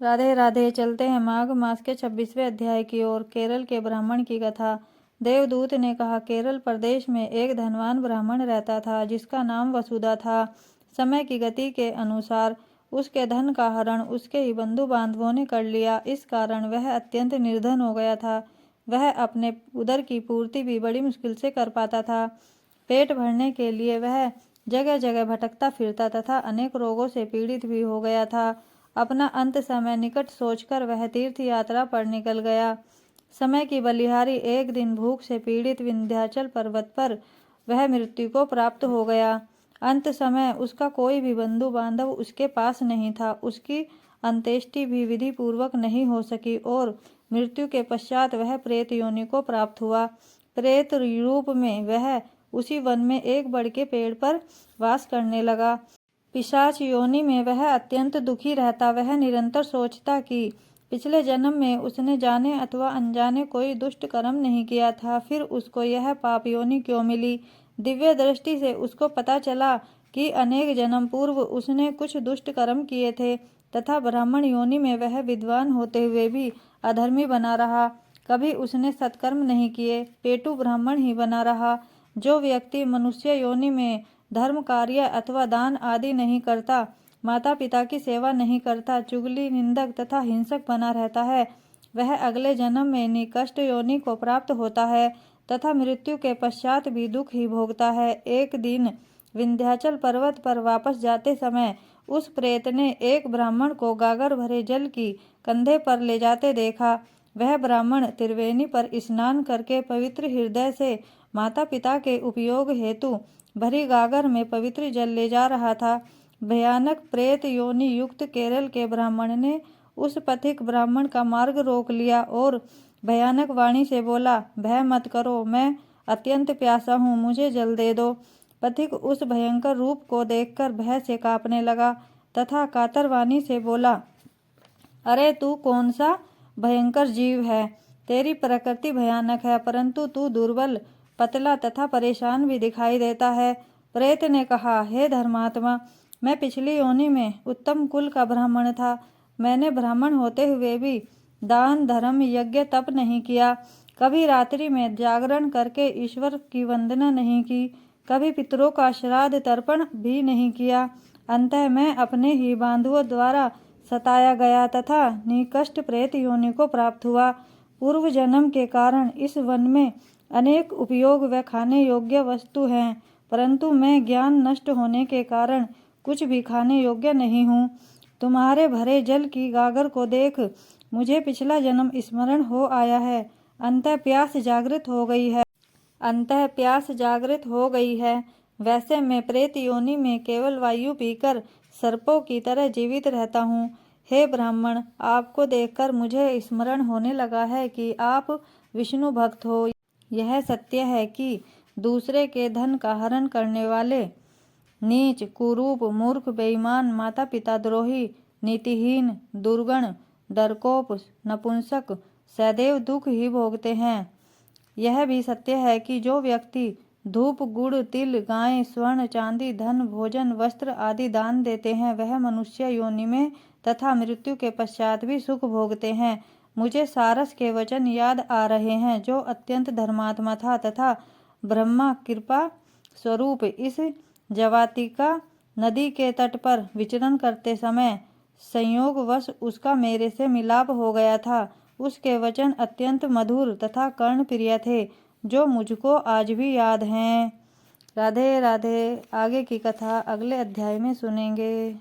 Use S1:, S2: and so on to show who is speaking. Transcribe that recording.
S1: राधे राधे। चलते हैं माघ मास के 26वें अध्याय की ओर। केरल के ब्राह्मण की कथा। देवदूत ने कहा, केरल प्रदेश में एक धनवान ब्राह्मण रहता था जिसका नाम वसुदा था। समय की गति के अनुसार उसके धन का हरण उसके ही बंधु बांधवों ने कर लिया। इस कारण वह अत्यंत निर्धन हो गया था। वह अपने उदर की पूर्ति भी बड़ी मुश्किल से कर पाता था। पेट भरने के लिए वह जगह जगह भटकता फिरता तथा अनेक रोगों से पीड़ित भी हो गया था। अपना अंत समय निकट सोचकर वह तीर्थ यात्रा पर निकल गया। समय की बलिहारी एक दिन भूख से पीड़ित विंध्याचल पर्वत पर वह मृत्यु को प्राप्त हो गया। अंत समय उसका कोई भी बंधु बांधव उसके पास नहीं था। उसकी अंत्येष्टि भी विधि पूर्वक नहीं हो सकी और मृत्यु के पश्चात वह प्रेत योनि को प्राप्त हुआ। प्रेत रूप में वह उसी वन में एक बड़ के पेड़ पर वास करने लगा। पिशाच योनि में वह अत्यंत दुखी रहता। वह निरंतर सोचता कि पिछले जन्म में उसने जाने अथवा अनजाने कोई दुष्ट कर्म नहीं किया था, फिर उसको यह पाप योनि क्यों मिली। दिव्य दृष्टि से उसको पता चला कि अनेक जन्म पूर्व उसने कुछ दुष्ट कर्म किए थे तथा ब्राह्मण योनि में वह विद्वान होते हुए भी अधर्मी बना रहा। कभी उसने सत्कर्म नहीं किए, पेटू ब्राह्मण ही बना रहा। जो व्यक्ति मनुष्य योनि में धर्म कार्य अथवा दान आदि नहीं करता, माता पिता की सेवा नहीं करता, चुगली निंदक तथा हिंसक बना रहता है, वह अगले जन्म में निकृष्ट योनि को प्राप्त होता है तथा मृत्यु के पश्चात भी दुख ही भोगता है। एक दिन विंध्याचल पर्वत पर वापस जाते समय उस प्रेत ने एक ब्राह्मण को गागर भरे जल की कंधे पर ले जाते देखा। वह ब्राह्मण त्रिवेणी पर स्नान करके पवित्र हृदय से माता पिता के उपयोग हेतु भरी गागर में पवित्र जल ले जा रहा था। भयानक प्रेत योनि युक्त केरल के ब्राह्मण ने उस पथिक ब्राह्मण का मार्ग रोक लिया और भयानक वाणी से बोला, भय मत करो, मैं अत्यंत प्यासा हूँ, मुझे जल दे दो। पथिक उस भयंकर रूप को देखकर भय से कांपने लगा तथा कातर वाणी से बोला, अरे तू कौन सा भयंकर जीव है। तेरी प्रकृति भयानक है, परंतु तू दुर्बल, पतला तथा परेशान भी दिखाई देता है। प्रेत ने कहा, हे धर्मात्मा, मैं पिछली योनि में उत्तम कुल का ब्राह्मण था। मैंने ब्राह्मण होते हुए भी दान धर्म यज्ञ तप नहीं किया, कभी रात्रि में जागरण करके ईश्वर की वंदना नहीं की, कभी पितरों का श्राद्ध तर्पण भी नहीं किया। अतः मैं अपने ही बांधुओं द्वारा सताया गया तथा निकृष्ट प्रेत योनि को प्राप्त हुआ। पूर्व जन्म के कारण इस वन में अनेक उपयोग व खाने योग्य वस्तु हैं, परंतु मैं ज्ञान नष्ट होने के कारण कुछ भी खाने योग्य नहीं हूँ। तुम्हारे भरे जल की गागर को देख मुझे पिछला जन्म स्मरण हो आया है। अंतः प्यास जागृत हो गई है। वैसे मैं प्रेत योनि में केवल वायु पीकर सर्पों की तरह जीवित रहता हूँ। हे ब्राह्मण, आपको देखकर मुझे स्मरण होने लगा है कि आप विष्णु भक्त हो। यह सत्य है कि दूसरे के धन का हरण करने वाले नीच, कुरूप, मूर्ख, बेईमान, माता पिता द्रोही, नीतिहीन, दुर्गुण, डरपोक, नपुंसक सदैव दुख ही भोगते हैं। यह भी सत्य है कि जो व्यक्ति धूप, गुड़, तिल, गाय, स्वर्ण, चांदी, धन, भोजन, वस्त्र आदि दान देते हैं, वह मनुष्य योनि में तथा मृत्यु के पश्चात भी सुख भोगते हैं। मुझे सारस के वचन याद आ रहे हैं, जो अत्यंत धर्मात्मा था तथा ब्रह्मा कृपा स्वरूप इस जवातिका नदी के तट पर विचरण करते समय संयोगवश उसका मेरे से मिलाप हो गया था। उसके वचन अत्यंत मधुर तथा कर्णप्रिय थे, जो मुझको आज भी याद हैं। राधे राधे। आगे की कथा अगले अध्याय में सुनेंगे।